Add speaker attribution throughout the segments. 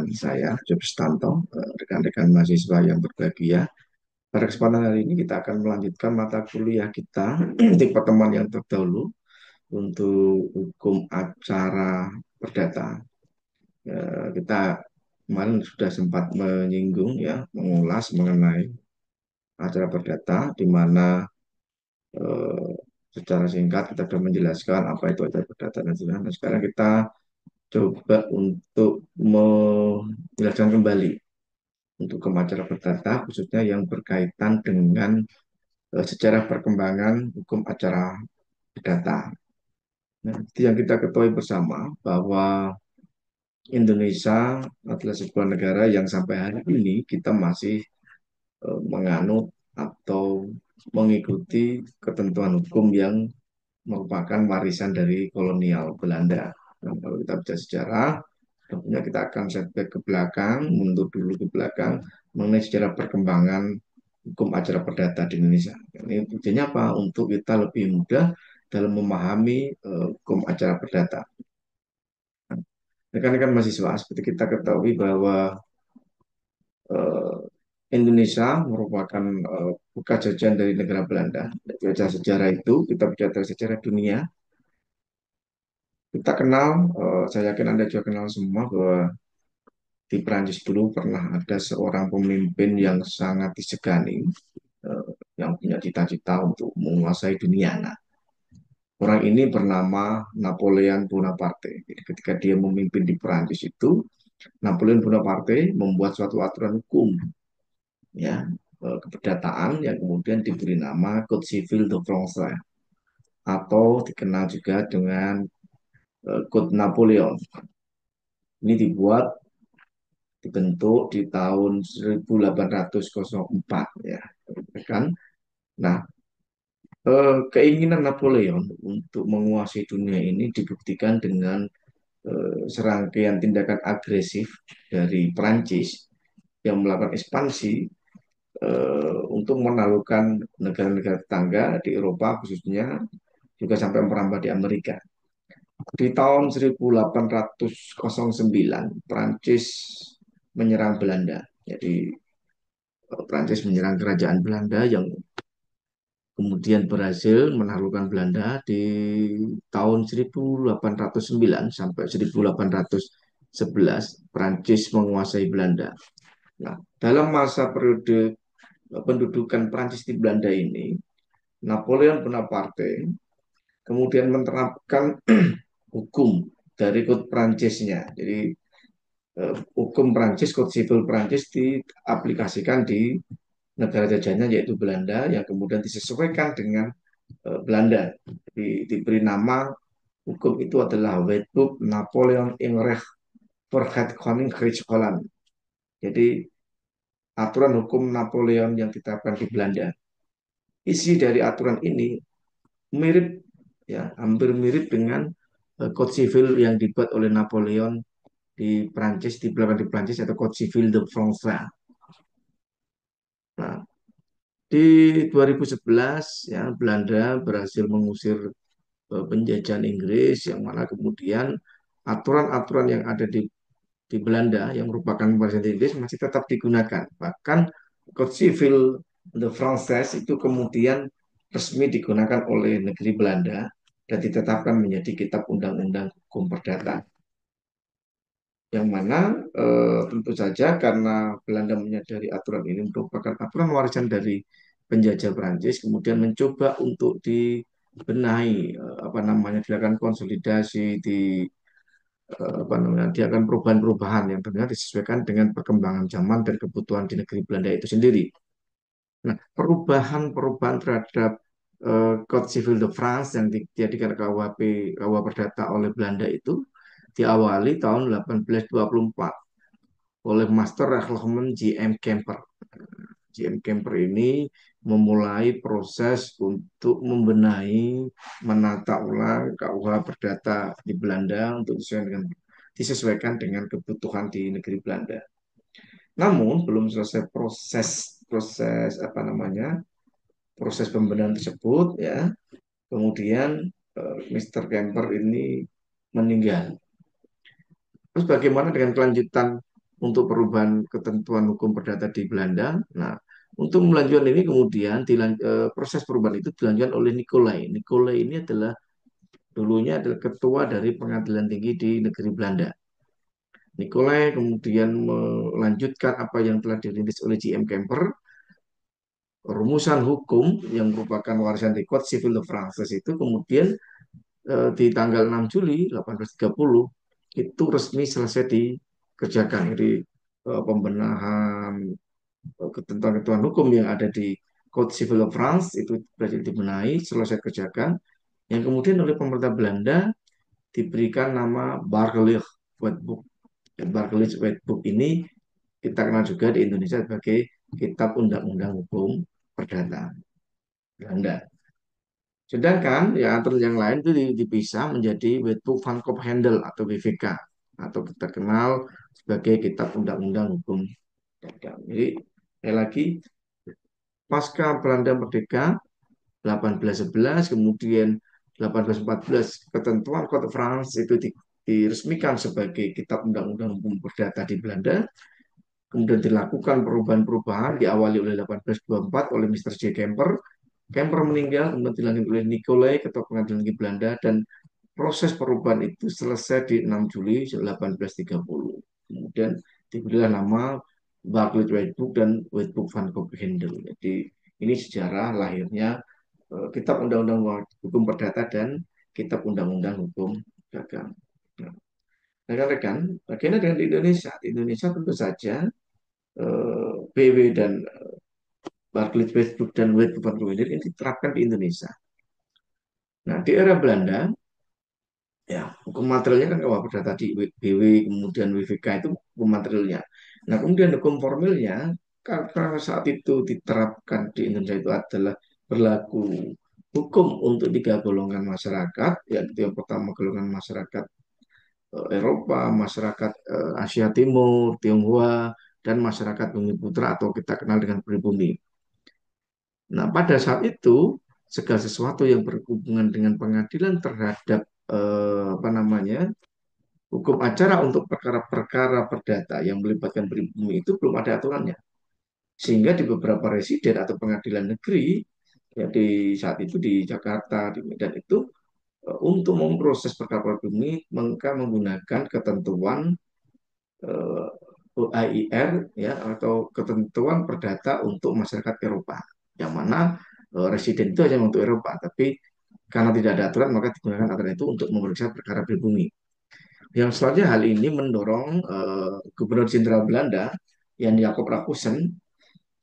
Speaker 1: dengan saya, Job Stanto, rekan-rekan mahasiswa yang berbahagia. Pada kesempatan hari ini kita akan melanjutkan mata kuliah kita di pertemuan yang terdahulu untuk hukum acara perdata. Kita kemarin sudah sempat menyinggung ya, mengulas mengenai acara perdata, di mana eh, secara singkat kita sudah menjelaskan apa itu acara perdata dan sebagainya. Nah, sekarang kita coba untuk menjelaskan kembali untuk acara perdata, khususnya yang berkaitan dengan sejarah perkembangan hukum acara perdata. Nah, itu yang kita ketahui bersama bahwa Indonesia adalah sebuah negara yang sampai hari ini kita masih menganut atau mengikuti ketentuan hukum yang merupakan warisan dari kolonial Belanda. Nah, kalau kita baca sejarah, tentunya kita akan setback ke belakang, mundur dulu ke belakang, mengenai sejarah perkembangan hukum acara perdata di Indonesia. Ini tujuannya apa? Untuk kita lebih mudah dalam memahami hukum acara perdata. Rekan-rekan mahasiswa, seperti kita ketahui bahwa eh, Indonesia merupakan bekas jajahan dari negara Belanda. Baca sejarah itu, kita bicara sejarah dunia, kita kenal, saya yakin Anda juga kenal semua bahwa di Prancis dulu pernah ada seorang pemimpin yang sangat disegani, eh, yang punya cita-cita untuk menguasai dunia. Nah, orang ini bernama Napoleon Bonaparte. Jadi ketika dia memimpin di Prancis itu, Napoleon Bonaparte membuat suatu aturan hukum, ya, keperdataan yang kemudian diberi nama Code Civil de France atau dikenal juga dengan Code Napoleon. Ini dibentuk di tahun 1804 ya, kan? Nah, keinginan Napoleon untuk menguasai dunia ini dibuktikan dengan serangkaian tindakan agresif dari Prancis yang melakukan ekspansi untuk menaklukkan negara-negara tetangga di Eropa khususnya, juga sampai merambah di Amerika. Di tahun 1809, Prancis menyerang Belanda. Jadi Prancis menyerang kerajaan Belanda yang kemudian berhasil menaklukkan Belanda di tahun 1809 sampai 1811. Prancis menguasai Belanda. Nah, dalam masa periode pendudukan Prancis di Belanda ini, Napoleon Bonaparte kemudian menerapkan hukum dari Kode Prancisnya. Jadi hukum Prancis, Kode Sivil Prancis diaplikasikan di negara jajahannya yaitu Belanda, yang kemudian disesuaikan dengan Belanda. Diberi nama hukum itu adalah Wetboek Napoleon Ingerecht Vergadkoning Holland. Jadi aturan hukum Napoleon yang ditetapkan di Belanda. Isi dari aturan ini mirip, ya, hampir mirip dengan Code Civil yang dibuat oleh Napoleon di Prancis, di belakang di Prancis, atau Code Civil de France. Nah, di 2011 ya, Belanda berhasil mengusir penjajahan Inggris, yang mana kemudian aturan-aturan yang ada di Belanda yang merupakan warisan Inggris masih tetap digunakan. Bahkan Code Civil de Français itu kemudian resmi digunakan oleh negeri Belanda dan ditetapkan menjadi kitab undang-undang hukum perdata. Yang mana tentu saja karena Belanda menyadari aturan ini merupakan aturan warisan dari penjajah Prancis, kemudian mencoba untuk dibenahi, apa namanya, dilakukan konsolidasi, apa namanya, dilakukan perubahan-perubahan yang tentunya disesuaikan dengan perkembangan zaman dan kebutuhan di negeri Belanda itu sendiri. Nah, perubahan-perubahan terhadap Code Civil de France yang dijadikan KUHP, KUH Perdata oleh Belanda itu diawali tahun 1824 oleh Master Reglement J.M. Kemper. J.M. Kemper ini memulai proses untuk membenahi, menata ulang KUH Perdata di Belanda untuk disesuaikan dengan kebutuhan di negeri Belanda. Namun belum selesai proses proses apa namanya proses pembenahan tersebut ya. Kemudian Mr. Kemper ini meninggal. Terus bagaimana dengan kelanjutan untuk perubahan ketentuan hukum perdata di Belanda. Nah, untuk melanjutkan ini kemudian proses perubahan itu dilanjutkan oleh Nicolai. Nicolai ini adalah dulunya adalah ketua dari pengadilan tinggi di negeri Belanda. Nicolai kemudian melanjutkan apa yang telah dirintis oleh J.M. Kemper, rumusan hukum yang merupakan warisan dari Code Civil de France itu kemudian di tanggal 6 Juli 1830 itu resmi selesai dikerjakan. Jadi pembenahan ketentuan-ketentuan hukum yang ada di Code Civil de France itu berhasil dibenahi, selesai kerjakan. Yang kemudian oleh pemerintah Belanda diberikan nama Barclaycard White Book. Barclaycard White Book ini kita kenal juga di Indonesia sebagai Kitab Undang-Undang Hukum Perdata Belanda. Sedangkan ya aturan yang lain itu dipisah menjadi Wetboek van Cop-Handel atau WVK atau kita kenal sebagai Kitab Undang-Undang Hukum Dagang. Jadi sekali lagi pasca Belanda Merdeka 1811 kemudian 1814 ketentuan Code de France itu diresmikan sebagai Kitab Undang-Undang Hukum Perdata di Belanda. Kemudian dilakukan perubahan-perubahan diawali oleh 1824 oleh Mr. J. Kemper. Kemper meninggal, kemudian dilanjutkan oleh Nicolai, Ketua Pengadilan Tinggi Belanda, dan proses perubahan itu selesai di 6 Juli 1830. Kemudian diberilah nama Barclay White Book dan White Book van Cop-Handel. Jadi ini sejarah lahirnya Kitab Undang-Undang Hukum Perdata dan Kitab Undang-Undang Hukum Dagang. Nah, rekan-rekan, bagaimana dengan di Indonesia? Di Indonesia tentu saja BW dan Barclays Facebook dan Wade Van Cop-Handel ini diterapkan di Indonesia. Nah, di era Belanda, ya hukum materialnya kan kalau perdata di BW kemudian WVK itu hukum materialnya. Nah, kemudian hukum formilnya karena saat itu diterapkan di Indonesia itu adalah berlaku hukum untuk tiga golongan masyarakat, yaitu yang pertama golongan masyarakat Eropa, masyarakat Asia Timur, Tionghoa, dan masyarakat Bumi Putra atau kita kenal dengan pribumi. Nah, pada saat itu segala sesuatu yang berhubungan dengan pengadilan terhadap apa namanya hukum acara untuk perkara-perkara perdata yang melibatkan pribumi itu belum ada aturannya. Sehingga di beberapa residen atau pengadilan negeri ya di saat itu di Jakarta, di Medan itu untuk memproses perkara pribumi mereka menggunakan ketentuan OIR ya atau ketentuan perdata untuk masyarakat Eropa. Yang mana residen itu hanya untuk Eropa, tapi karena tidak ada aturan maka digunakan aturan itu untuk memeriksa perkara pribumi. Yang selanjutnya hal ini mendorong Gubernur Jenderal Belanda Jan Jacob Rakusen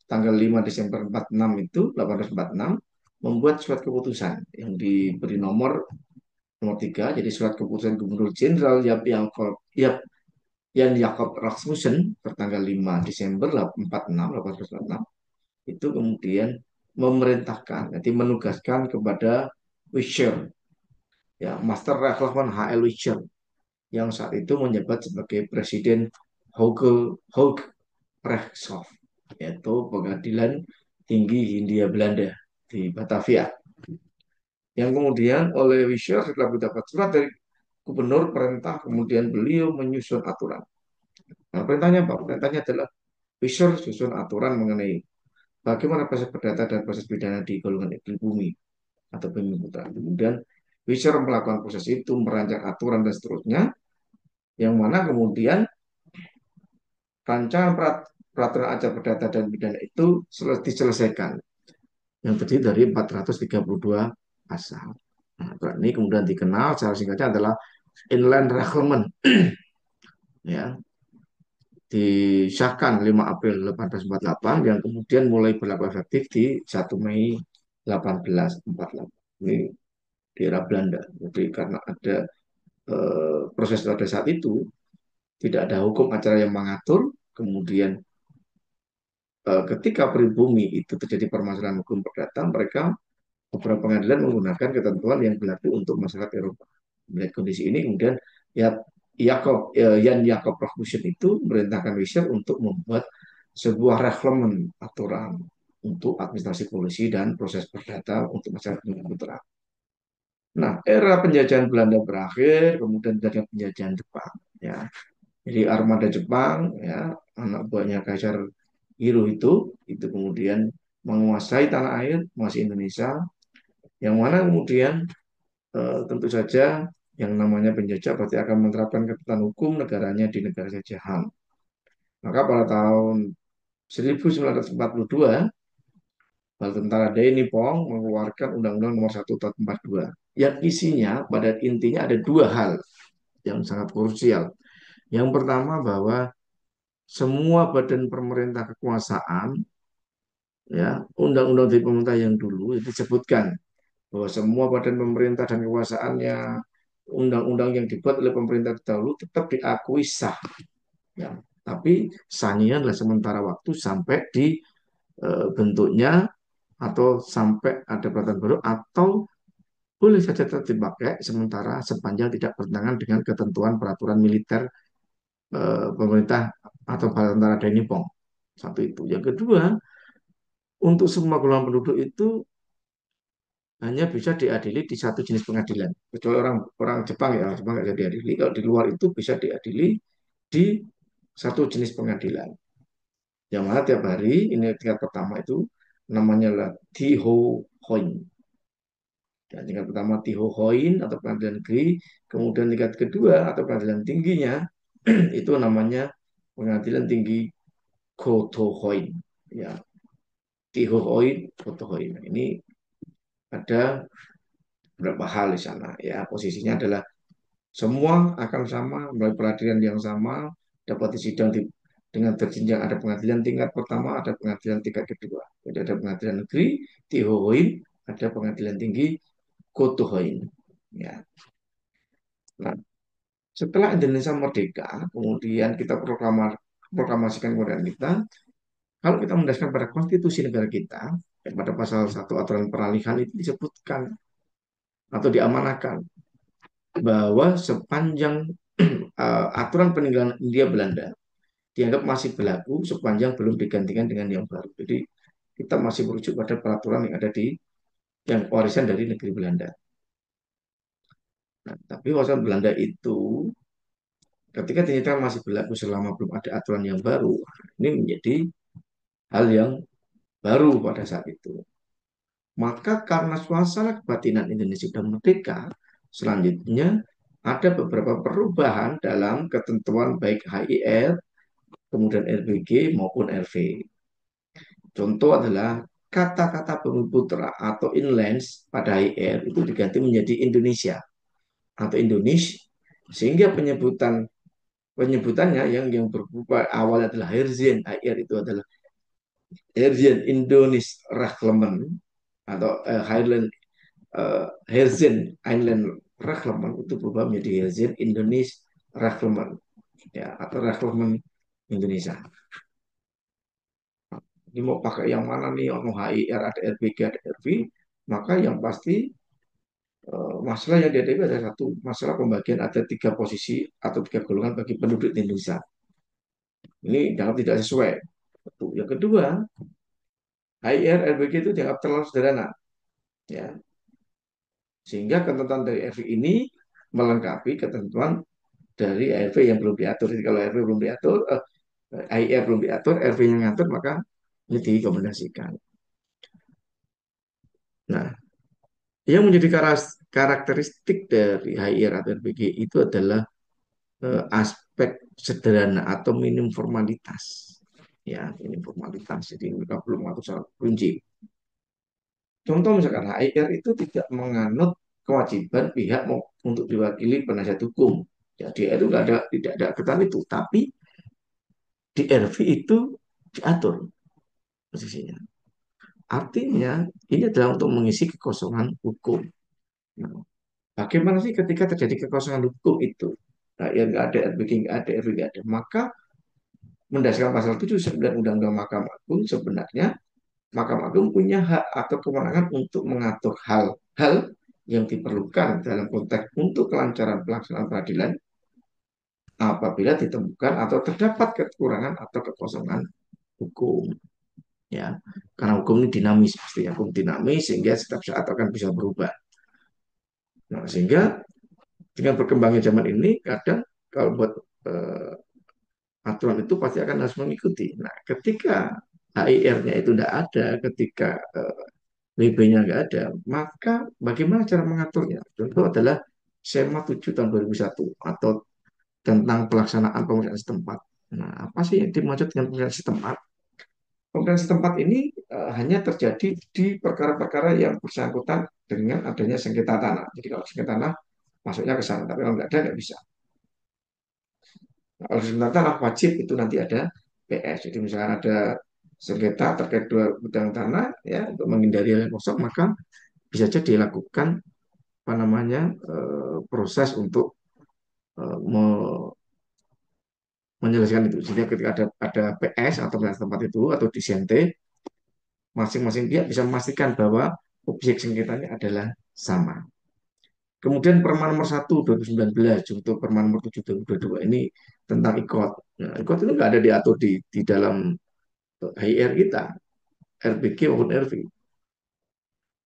Speaker 1: tanggal 5 Desember 46 itu 1846 membuat surat keputusan yang diberi nomor 3. Jadi surat keputusan Gubernur Jenderal Jan Jacob Rasmussen tertanggal 5 Desember 1846 itu kemudian memerintahkan, jadi menugaskan kepada Wischer, ya Master Rechtsman H.L. Wischer yang saat itu menjabat sebagai Presiden Hoge Rechtshof, yaitu Pengadilan Tinggi Hindia Belanda di Batavia. Yang kemudian oleh Wischer setelah mendapat surat dari gubernur perintah, kemudian beliau menyusun aturan. Nah, perintahnya apa? Perintahnya adalah Wischer susun aturan mengenai bagaimana proses perdata dan proses pidana di golongan bumi atau bumi putra. Kemudian Wischer melakukan proses itu, merancang aturan dan seterusnya, yang mana kemudian rancangan peraturan acara perdata dan pidana itu diselesaikan yang terdiri dari 432 pasal. Nah, ini kemudian dikenal secara singkatnya adalah Inland Reglement ya disahkan 5 April 1848 yang kemudian mulai berlaku efektif di 1 Mei 1848. Ini di era Belanda. Jadi karena ada proses pada saat itu tidak ada hukum acara yang mengatur, kemudian ketika pribumi itu terjadi permasalahan hukum perdata, mereka beberapa pengadilan menggunakan ketentuan yang berlaku untuk masyarakat Eropa. Melihat kondisi ini, kemudian ya Jan Jacob Rasmussen itu memerintahkan Wischer untuk membuat sebuah reglemen aturan untuk administrasi polisi dan proses perdata untuk masyarakat putra. Nah, era penjajahan Belanda berakhir, kemudian ada penjajahan Jepang. Ya, Jadi armada Jepang, ya, anak buahnya Kaisar itu kemudian menguasai tanah air, menguasai Indonesia, yang mana kemudian tentu saja yang namanya penjajah pasti akan menerapkan ketentuan hukum negaranya di negara jajahan. Maka pada tahun 1942, Bala Tentara Dai Nippon mengeluarkan Undang-Undang Nomor 1 Tahun 42 yang isinya pada intinya ada dua hal yang sangat krusial. Yang pertama bahwa semua badan pemerintah kekuasaan, ya, undang-undang di pemerintah yang dulu itu disebutkan bahwa semua badan pemerintah dan kekuasaannya, undang-undang yang dibuat oleh pemerintah dahulu tetap diakui sah, ya. Tapi sahnya adalah sementara waktu sampai bentuknya atau sampai ada peraturan baru, atau boleh saja tetap dipakai sementara sepanjang tidak bertentangan dengan ketentuan peraturan militer pemerintah atau Bala Tentara Dai Nippon. Satu itu. Yang kedua, untuk semua golongan penduduk itu hanya bisa diadili di satu jenis pengadilan. Kecuali orang orang Jepang, ya, orang Jepang nggak bisa diadili. Kalau di luar itu bisa diadili di satu jenis pengadilan. Yang mana tiap hari, ini tingkat pertama itu namanya adalah Tiho Hoin. Dan tingkat pertama Tiho Hoin atau pengadilan negeri. Kemudian tingkat kedua atau pengadilan tingginya itu namanya pengadilan tinggi Koto Hoin. Ya, Tiho Hoin, Koto Hoin. Ini ada beberapa hal di sana. Ya, posisinya adalah semua akan sama, melalui peradilan yang sama, dapat disidang dengan terjenjang. Ada pengadilan tingkat pertama, ada pengadilan tingkat kedua. Jadi ada pengadilan negeri, Tihohoin, ada pengadilan tinggi, Kotohoin. Ya. Nah, setelah Indonesia merdeka, kemudian kita proklamasikan kemerdekaan kita, kalau kita mendasarkan pada konstitusi negara kita, pada pasal 1 aturan peralihan itu disebutkan atau diamanahkan bahwa sepanjang aturan peninggalan India Belanda dianggap masih berlaku sepanjang belum digantikan dengan yang baru. Jadi kita masih merujuk pada peraturan yang ada di yang warisan dari negeri Belanda. Nah, tapi warisan Belanda itu ketika ternyata masih berlaku selama belum ada aturan yang baru, ini menjadi hal yang baru pada saat itu. Maka karena suasana kebatinan Indonesia sudah merdeka, selanjutnya ada beberapa perubahan dalam ketentuan baik HIR, kemudian RBG maupun RV. Contoh adalah kata-kata Bumi-Putra atau inlands pada HIR itu diganti menjadi Indonesia atau Indonesia, sehingga penyebutannya yang berupa awal adalah Herzian HIR itu adalah Herzian Indonesia Raglemen atau Highland Herzian Island Raglemen itu berubah menjadi Herzian Indonesia Raglemen, ya, atau Raglemen Indonesia. Ini mau pakai yang mana nih? Mau HIR, ada RBG, ada RV. Maka yang pasti masalah yang dihadapi ada satu masalah pembagian, ada tiga posisi atau tiga golongan bagi penduduk di Indonesia. Ini dianggap tidak sesuai. Satu. Yang kedua, HIR, RBG itu dianggap terlalu sederhana. Ya. Sehingga ketentuan dari RV ini melengkapi ketentuan dari RV yang belum diatur. Jadi kalau RV belum diatur, HIR belum diatur, RV yang ngatur, maka ini direkomendasikan. Nah, yang menjadi karakteristik dari HIR atau RBG itu adalah aspek sederhana atau minim formalitas. Ya, minim formalitas. Jadi mereka belum mengatur secara kunci. Contoh misalkan HIR itu tidak menganut kewajiban pihak untuk diwakili penasihat hukum. Jadi itu tidak ada ketentuan itu. Tapi di RV itu diatur posisinya. Artinya ini adalah untuk mengisi kekosongan hukum. Nah, bagaimana sih ketika terjadi kekosongan hukum itu? Nah, yang nggak ada RBG, nggak ada RV, nggak ada. Maka mendasarkan pasal 79 Undang-Undang Mahkamah Agung, sebenarnya Mahkamah Agung punya hak atau kewenangan untuk mengatur hal-hal yang diperlukan dalam konteks untuk kelancaran pelaksanaan peradilan apabila ditemukan atau terdapat kekurangan atau kekosongan hukum. Ya, karena hukum ini dinamis, pastinya hukum dinamis sehingga setiap saat akan bisa berubah. Nah, sehingga dengan berkembangnya zaman ini, kadang kalau buat aturan itu pasti akan harus mengikuti. Nah, ketika HIR-nya itu tidak ada, ketika WB-nya nggak ada, maka bagaimana cara mengaturnya? Contoh adalah SEMA 7 tahun 2001 atau tentang pelaksanaan pemerintahan setempat. Nah, apa sih yang dimaksud dengan pemerintahan setempat? Pemerintahan setempat ini hanya terjadi di perkara-perkara yang bersangkutan dengan adanya sengketa tanah. Jadi kalau sengketa tanah masuknya ke sana, tapi kalau nggak ada nggak bisa. Nah, kalau sengketa tanah wajib itu nanti ada PS. Jadi misalkan ada sengketa terkait dua bidang tanah ya untuk menghindari hal yang kosong, maka bisa saja dilakukan apa namanya proses untuk menyelesaikan itu. Sehingga ketika ada PS atau pemerintahan tempat itu atau di CMT, masing-masing pihak bisa memastikan bahwa objek sengketanya adalah sama. Kemudian Perma nomor 1 2019 untuk Perma nomor 7 2022 ini tentang IKOT. Nah, IKOT itu nggak ada diatur di dalam HIR kita, RBG maupun RV.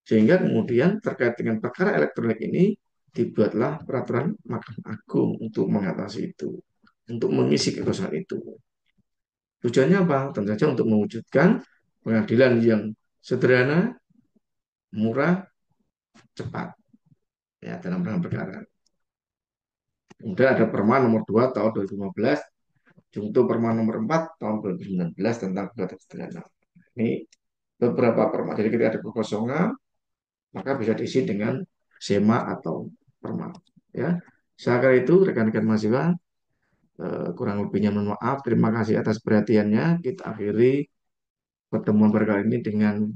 Speaker 1: Sehingga kemudian terkait dengan perkara elektronik ini dibuatlah peraturan Mahkamah Agung untuk mengatasi itu, untuk mengisi kekosongan itu. Tujuannya apa? Tentu saja untuk mewujudkan pengadilan yang sederhana, murah, cepat ya dalam penanganan perkara. Kemudian ada Perma nomor 2 tahun 2015, junto Perma nomor 4 tahun 2019 tentang gugatan sederhana. Ini beberapa perma. Jadi ketika ada kekosongan, maka bisa diisi dengan SEMA atau perma. Ya, saya kira itu rekan-rekan mahasiswa, kurang lebihnya mohon maaf. Terima kasih atas perhatiannya. Kita akhiri pertemuan berkali ini dengan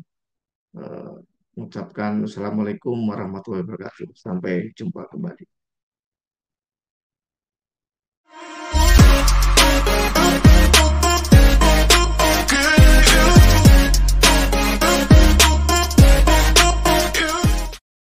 Speaker 1: mengucapkan Assalamualaikum warahmatullahi wabarakatuh. Sampai jumpa kembali.